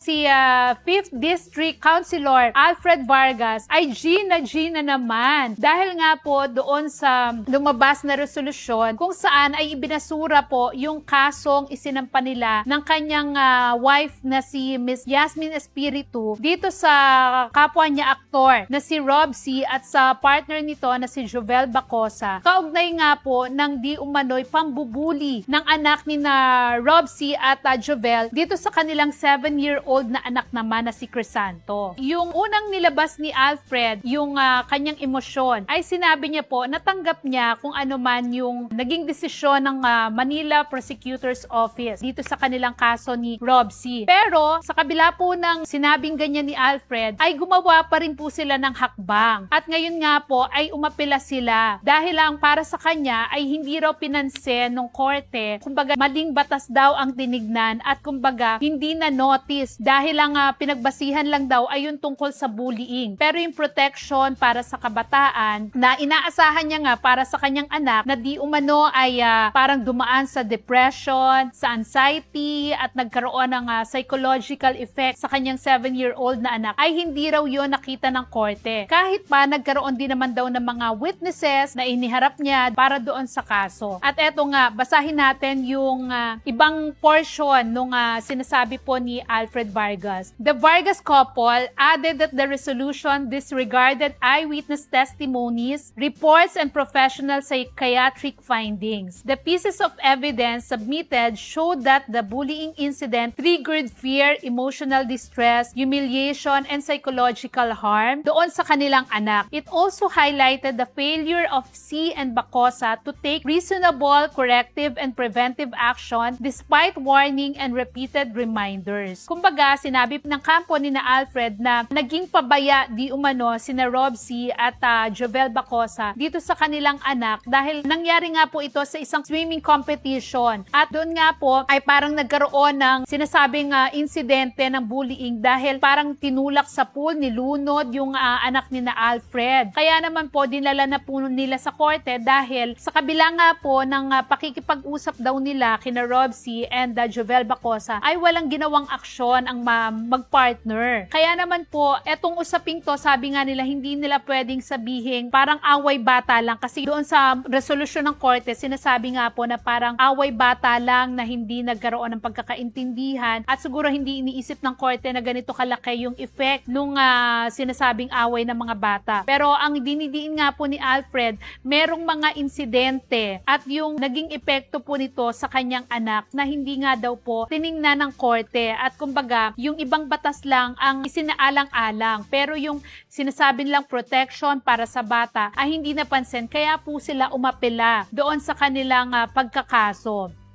Si 5th District Councilor Alfred Vargas ay Gina naman. Dahil nga po doon sa lumabas na resolusyon kung saan ay ibinasura po yung kasong isinampa nila ng kanyang wife na si Miss Yasmin Espiritu dito sa kapwa niya aktor na si Rob C. at sa partner nito na si Jovel Bacosa. Kaugnay nga po ng di umano'y pambubuli ng anak ni na Rob C. at Jovel dito sa kanilang 7-year-old na anak naman na si Crisanto. Yung unang nilabas ni Alfred, yung kanyang emosyon, ay sinabi niya po, natanggap niya kung ano man yung naging desisyon ng Manila Prosecutor's Office dito sa kanilang kaso ni Rob C. Pero, sa kabila po ng sinabing ganyan ni Alfred, ay gumawa pa rin po sila ng hakbang. At ngayon nga po, ay umapela sila. Dahil lang para sa kanya, ay hindi raw pinansin ng korte, kumbaga maling batas daw ang tinignan at kumbaga hindi na notice dahil lang pinagbasihan lang daw ay yung tungkol sa bullying. Pero yung protection para sa kabataan na inaasahan niya nga para sa kanyang anak na di umano ay parang dumaan sa depression, sa anxiety at nagkaroon ng psychological effect sa kanyang 7-year-old na anak ay hindi raw yun nakita ng korte. Kahit pa nagkaroon din naman daw ng mga witnesses na iniharap niya para doon sa kaso. At eto nga, basahin natin yung ibang portion nung sinasabi po ni Alfred Vargas. The Vargas couple added that the resolution disregarded eyewitness testimonies, reports, and professional psychiatric findings. The pieces of evidence submitted showed that the bullying incident triggered fear, emotional distress, humiliation, and psychological harm doon sa kanilang anak. It also highlighted the failure of C and Bacosa to take reasonable, corrective, and preventive action despite warning and repeated reminders. Kumbaga, sinabi ng kampo ni na Alfred na naging pabaya di umano sina Rob C. at Jovel Bacosa dito sa kanilang anak dahil nangyari nga po ito sa isang swimming competition. At doon nga po ay parang nagkaroon ng sinasabing insidente ng bullying dahil parang tinulak sa pool, nilunod yung anak ni na Alfred. Kaya naman po dinala na po nila sa korte dahil sa kabila nga po ng pakikipag-usap daw nila kina Rob C. and Jovel Bacosa ay walang ginawang aksyon ang magpartner. Kaya naman po, etong usaping to, sabi nga nila, hindi nila pwedeng sabihin parang away bata lang kasi doon sa resolusyon ng korte, sinasabi nga po na parang away bata lang na hindi nagkaroon ng pagkakaintindihan at siguro hindi iniisip ng korte na ganito kalaki yung effect nung sinasabing away ng mga bata. Pero ang dinidiin nga po ni Alfred, merong mga insidente at yung naging epekto po nito sa kanyang anak na hindi nga daw po tiningnan ng korte at kumbaga yung ibang batas lang ang isinaalang-alang pero yung sinasabi nilang protection para sa bata ay hindi napansin kaya po sila umapela doon sa kanilang pagkakaso.